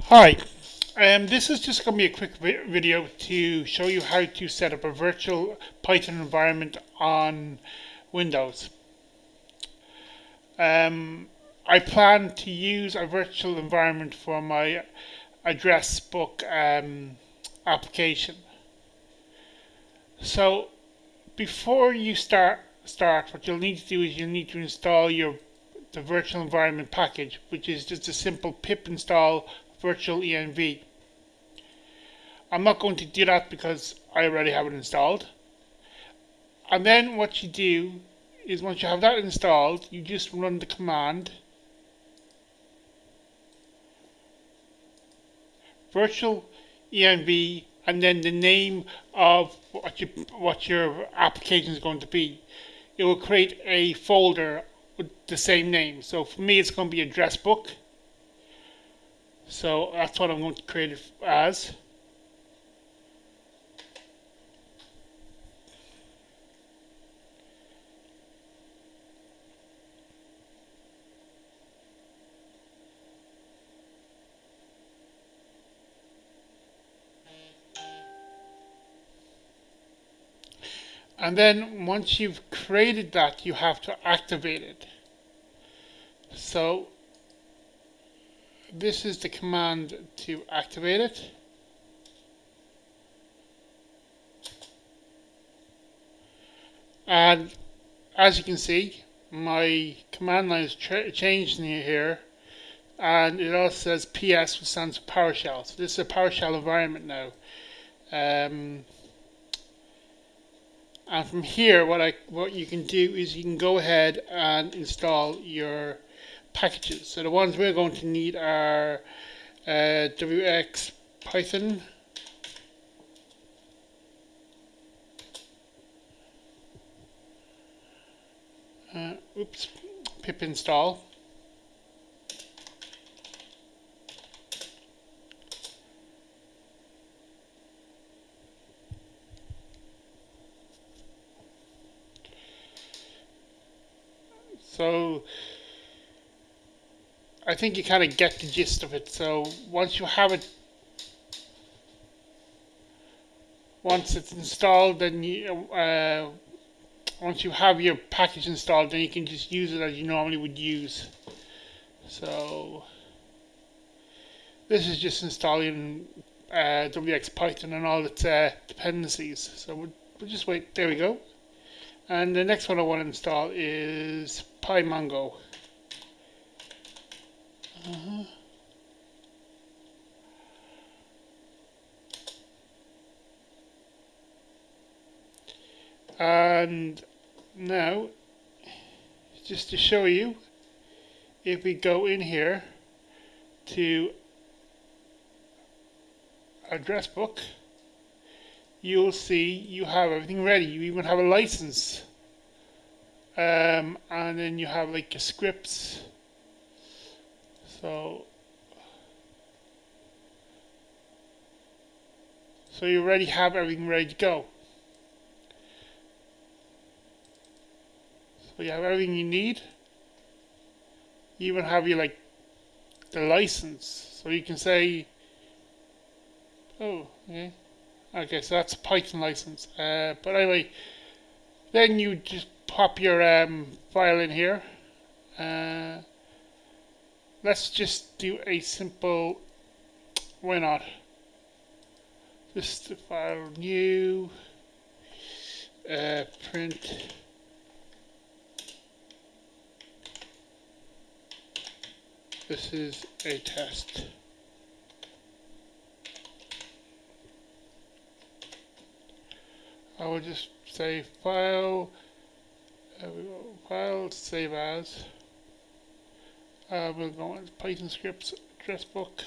Hi, this is just going to be a quick video to show you how to set up a virtual Python environment on Windows. Um, I plan to use a virtual environment for my address book application. So before you start, what you'll need to do is you'll need to install the virtual environment package, which is just a simple pip install virtual env. I'm not going to do that because I already have it installed. And then what you do is once you have that installed, you just run the command virtual env and then the name of what your application is going to be. It will create a folder with the same name. So for me, it's going to be address book. So that's what I'm going to create it as. And then once you've created that, you have to activate it. So this is the command to activate it. And as you can see, my command line is changed in here, and it also says PS, which stands for PowerShell. So this is a PowerShell environment now. And from here, what you can do is you can go ahead and install your packages. So the ones we're going to need are WX Python, pip install, so I think you kind of get the gist of it. So once you have it, once it's installed, then once you have your package installed, then you can just use it as you normally would use. So this is just installing WX Python and all its dependencies. So we'll just wait. There we go. And the next one I want to install is pymongo. And now, just to show you, if we go in here to address book, you'll see you have everything ready. You even have a license, and then you have like your scripts. So you already have everything ready to go. So you have everything you need. You even have your the license, so you can say, oh, yeah. Okay, so that's a Python license. But anyway, then you just pop your file in here. Let's just do a simple, why not? Just file new, print. This is a test. I will just say file, file, save as. We'll go into Python scripts, address book.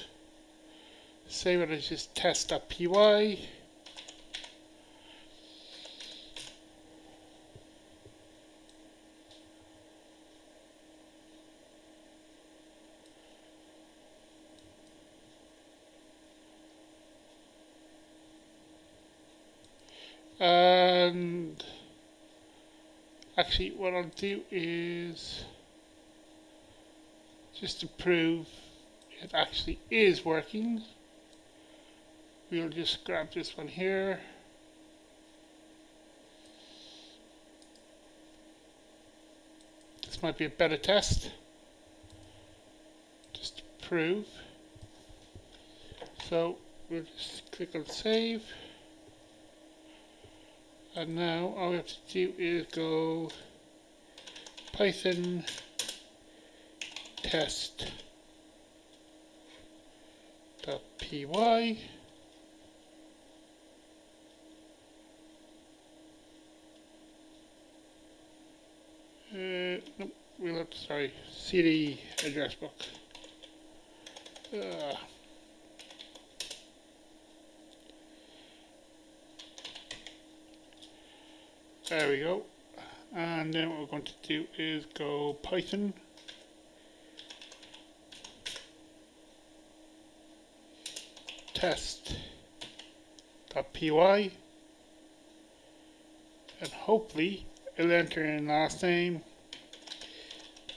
Save it as just test.py. And actually what I'll do is just to prove it actually is working. We'll just grab this one here. This might be a better test, just to prove. So we'll just click on save. And now all we have to do is go Python test.py. Nope, we'll have to, sorry, CD address book. There we go. And then what we're going to do is go Python test.py, and hopefully it'll enter in last name.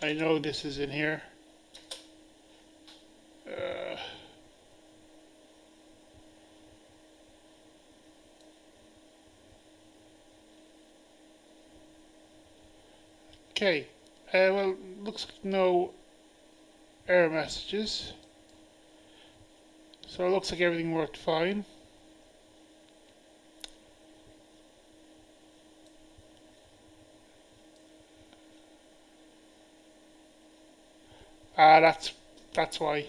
I know this is in here. Okay, well, looks like no error messages. So it looks like everything worked fine. That's why.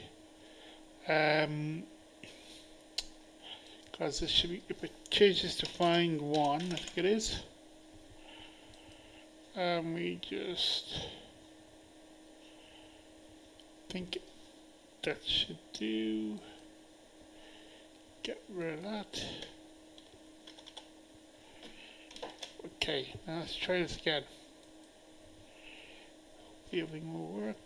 Because this should be, if it changes to find one, I think it is. We just think that should do. Get rid of that. Okay, now let's try this again. Hopefully everything will work.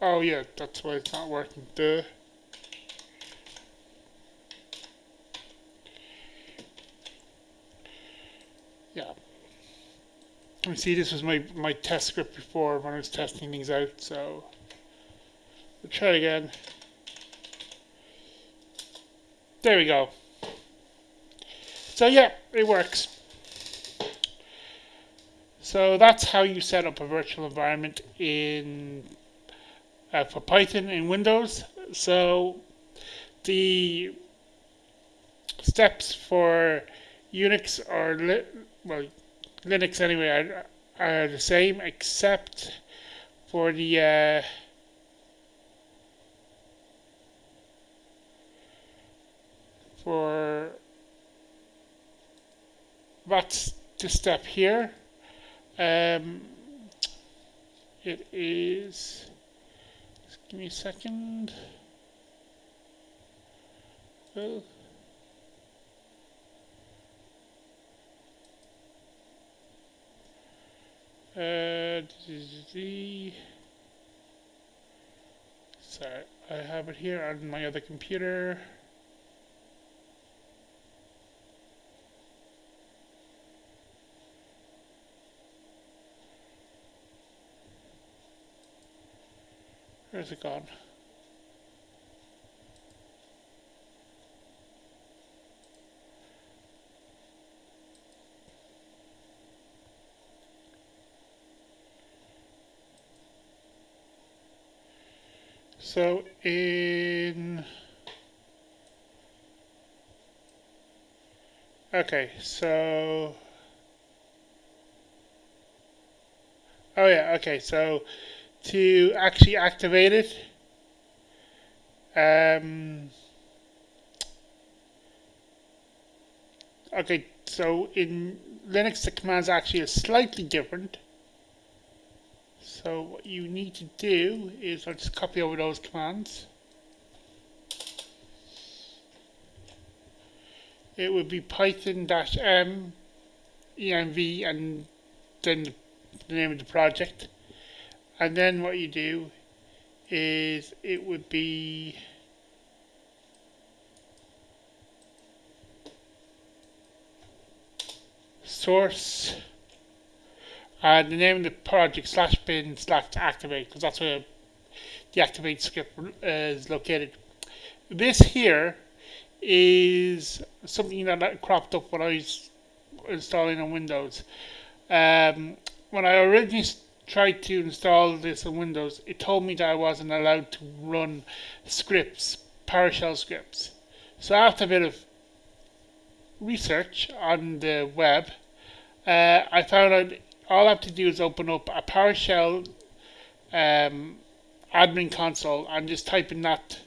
Oh yeah, that's why it's not working. Duh. Yeah. You see, this was my test script before when I was testing things out, so we'll try it again. There we go. So yeah, it works. So that's how you set up a virtual environment in for Python in Windows. So the steps for Unix or Linux anyway are the same, except for the for that's the step here. It is. Just give me a second. Well, sorry, I have it here on my other computer. Where's it gone? So okay, so oh yeah, okay, so to actually activate it, okay, so in Linux the commands actually are slightly different. So what you need to do is, I'll just copy over those commands. It would be python-m env and then the name of the project. And then what you do is it would be source, and the name of the project /bin/activate, because that's where the activate script is located. This here is something that cropped up when I was installing on Windows. When I originally tried to install this on Windows, it told me that I wasn't allowed to run scripts, PowerShell scripts. So after a bit of research on the web, I found out all I have to do is open up a PowerShell admin console and just type in that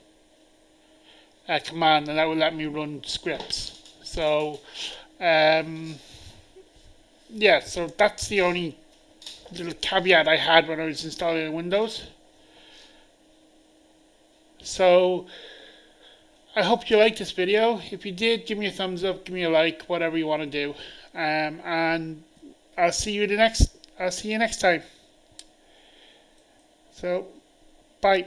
command, and that will let me run scripts. So yeah, so that's the only little caveat I had when I was installing Windows. So I hope you liked this video. If you did, give me a thumbs up, give me a like, whatever you want to do, and I'll see you next time. So bye.